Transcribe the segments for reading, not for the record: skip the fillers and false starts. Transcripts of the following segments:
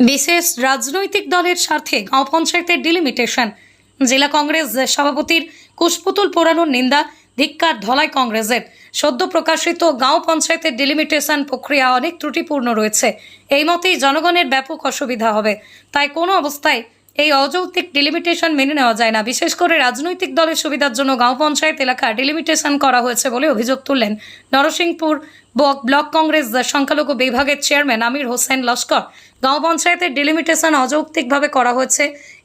বিশেষ রাজনৈতিক দলের স্বার্থে গাঁও পঞ্চায়েতের ডিলিমিটেশন। জেলা কংগ্রেস সভাপতির কুশপুতুল পোড়ানোর নিন্দা, ধিক্কার ধলাই কংগ্রেসের। সদ্য প্রকাশিত গাঁও পঞ্চায়েতের ডিলিমিটেশন প্রক্রিয়া অনেক ত্রুটিপূর্ণ রয়েছে। এই মতেই জনগণের ব্যাপক অসুবিধা হবে। তাই কোনো অবস্থায় এই অযৌক্তিক ডিলিমিটেশন মেনে নেওয়া যায় না। বিশেষ করে রাজনৈতিক দলের সুবিধার জন্য গাঁও পঞ্চায়েত এলাকা ডিলিমিটেশন করা হয়েছে বলে অভিযোগ তুললেন নরসিংপুর ব্লক কংগ্রেস সংখ্যালঘু বিভাগের চেয়ারম্যান আমির হোসেন লস্কর। গাঁও পঞ্চায়েতের ডিলিমিটেশন অযৌক্তিকভাবে করা হয়েছে,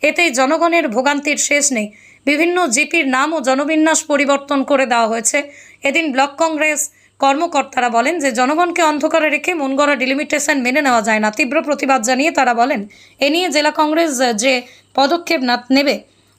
এতেই জনগণের ভোগান্তির শেষ নেই। বিভিন্ন জিপির নাম ও জনবিন্যাস পরিবর্তন করে দেওয়া হয়েছে। এদিন ব্লক কংগ্রেস কর্মকর্তারা বলেন যে জনগণকে অন্ধকারে রেখে মন গড়া ডিলিমিটেশন মেনে নেওয়া যায় না। তীব্র প্রতিবাদ জানিয়ে তারা বলেন এ নিয়ে জেলা কংগ্রেস যে পদক্ষেপ নেবে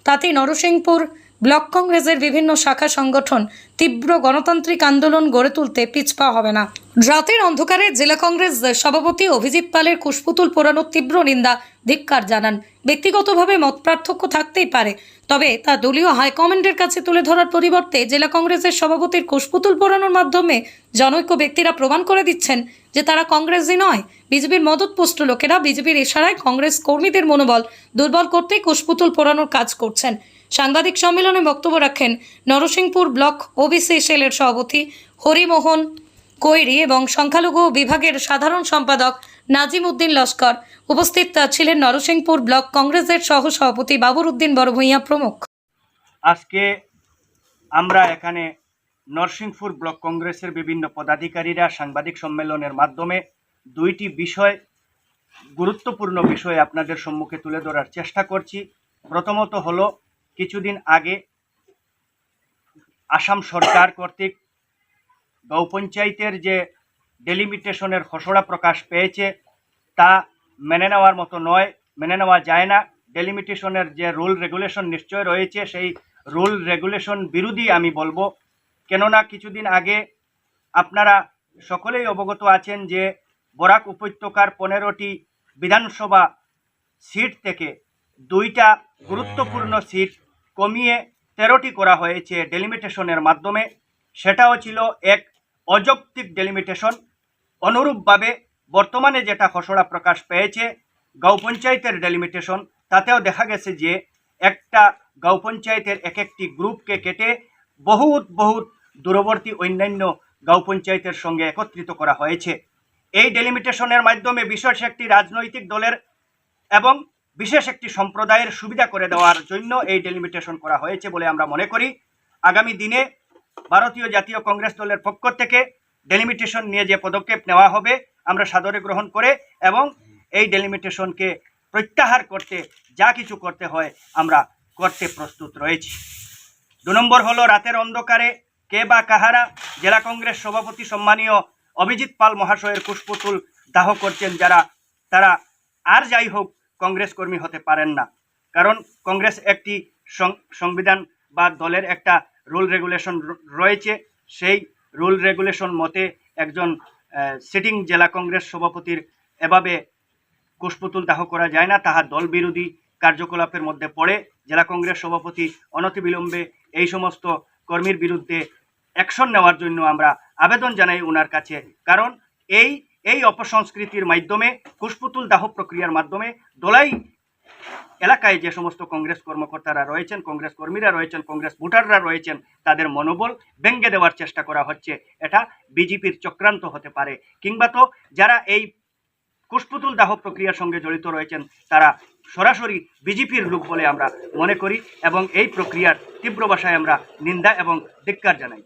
তাতেই নরসিংপুর ব্লক কংগ্রেসের বিভিন্ন শাখা সংগঠন তীব্র গণতান্ত্রিক আন্দোলন গড়ে তুলতে পিছপা হবে না। রাতের অন্ধকারে জেলা কংগ্রেস সভাপতি অভিজিৎ পালের কুশপুতুল পোড়ানোর তীব্র নিন্দা, ধিক্কার জানান। ব্যক্তিগতভাবে মত পার্থক্য থাকতেই পারে, তবে তা দলীয় হাইকমান্ডের কাছে তুলে ধরার পরিবর্তে জেলা কংগ্রেসের সভাপতির কুশপুতুল পোড়ানোর মাধ্যমে জনৈক ব্যক্তিরা প্রমাণ করে দিচ্ছেন যে তারা কংগ্রেসই নয়, বিজেপির মদতপুষ্ট লোকেরা বিজেপির ইশারায় কংগ্রেস কর্মীদের মনোবল দুর্বল করতে কুশপুতুল পোড়ানোর কাজ করছেন। সাংবাদিক সম্মেলনে বক্তব্য রাখেন নরসিংপুর ব্লক ওবিসি সেলের সভাপতি হরিমোহন কৈরি এবং সংখ্যালঘু বিভাগের সাধারণ সম্পাদক নাজিম উদ্দিন লস্কর। উপস্থিত ছিলেন নরসিংপুর ব্লক কংগ্রেসের সহ সভাপতি বাবুর উদ্দিন বড়ভূঁইয়া প্রমুখ। আজকে আমরা এখানে নরসিংপুর ব্লক কংগ্রেসের বিভিন্ন পদাধিকারীরা সাংবাদিক সম্মেলনের মাধ্যমে দুইটি বিষয়, গুরুত্বপূর্ণ বিষয় আপনাদের সম্মুখে তুলে ধরার চেষ্টা করছি। প্রথমত হলো, কিছুদিন আগে আসাম সরকার কর্তৃক গাঁও পঞ্চায়েতের যে ডেলিমিটেশনের খসড়া প্রকাশ পেয়েছে তা মেনে নেওয়ার মতো নয়, মেনে নেওয়া যায় না। ডেলিমিটেশনের যে রুল রেগুলেশন নিশ্চয় রয়েছে, সেই রুল রেগুলেশন বিরোধী আমি বলবো। কেননা কিছুদিন আগে আপনারা সকলেই অবগত আছেন যে বরাক উপত্যকার 15টি বিধানসভা সিট থেকে 2টা গুরুত্বপূর্ণ সিট কমিয়ে 13টি করা হয়েছে ডেলিমিটেশনের মাধ্যমে। সেটাও ছিল এক অযৌক্তিক ডেলিমিটেশন। অনুরূপভাবে বর্তমানে যেটা খসড়া প্রকাশ পেয়েছে গাঁও পঞ্চায়েতের ডেলিমিটেশন, তাতেও দেখা গেছে যে একটা গাঁও পঞ্চায়েতের এক একটি গ্রুপকে কেটে বহুত দূরবর্তী অন্যান্য গাঁও পঞ্চায়েতের সঙ্গে একত্রিত করা হয়েছে। এই ডেলিমিটেশনের মাধ্যমে বিশেষ একটি রাজনৈতিক দলের এবং বিশেষ একটি সম্প্রদায়ের সুবিধা করে দেওয়ার জন্য এই ডেলিমিটেশন করা হয়েছে বলে আমরা মনে করি। আগামী দিনে ভারতীয় জাতীয় কংগ্রেস দলের পক্ষ থেকে ডেলিমিটেশন নিয়ে যে পদক্ষেপ নেওয়া হবে আমরা সাদরে গ্রহণ করে এবং এই ডেলিমিটেশনকে প্রত্যাহার করতে যা কিছু করতে হয় আমরা করতে প্রস্তুত রয়েছি। 2 নম্বর হলো, রাতের অন্ধকারে কে বা কাহারা জেলা কংগ্রেস সভাপতি সম্মানীয় অভিজিৎ পাল মহাশয়ের কুশপুতুল দাহ করছেন যারা, তারা আর যাই হোক কংগ্রেস কর্মী হতে পারেন না। কারণ কংগ্রেস একটি সংবিধান বা দলের একটা রুল রেগুলেশন রয়েছে। সেই রুল রেগুলেশন মতে একজন সিটিং জেলা কংগ্রেস সভাপতির এভাবে কুশপুতুল দাহ করা যায় না, তাহা দল বিরোধী কার্যকলাপের মধ্যে পড়ে। জেলা কংগ্রেস সভাপতি অনতিবিলম্বে এই সমস্ত কর্মীর বিরুদ্ধে অ্যাকশন নেওয়ার জন্য আমরা আবেদন জানাই ওনার কাছে। কারণ এই অপসংস্কৃতির মাধ্যমে, কুশপুতুল দাহ প্রক্রিয়ার মাধ্যমে দলাই এলাকায় যে সমস্ত কংগ্রেস কর্মকর্তারা রয়েছেন, কংগ্রেস কর্মীরা রয়েছেন, কংগ্রেস ভোটাররা রয়েছেন, তাদের মনোবল ভেঙে দেওয়ার চেষ্টা করা হচ্ছে। এটা বিজেপির চক্রান্ত হতে পারে, কিংবা তো যারা এই কুশপুতুল দাহ প্রক্রিয়ার সঙ্গে জড়িত রয়েছেন তারা সরাসরি বিজেপির লোক বলে আমরা মনে করি এবং এই প্রক্রিয়ার তীব্র ভাষায় আমরা নিন্দা এবং ধিক্কার জানাই।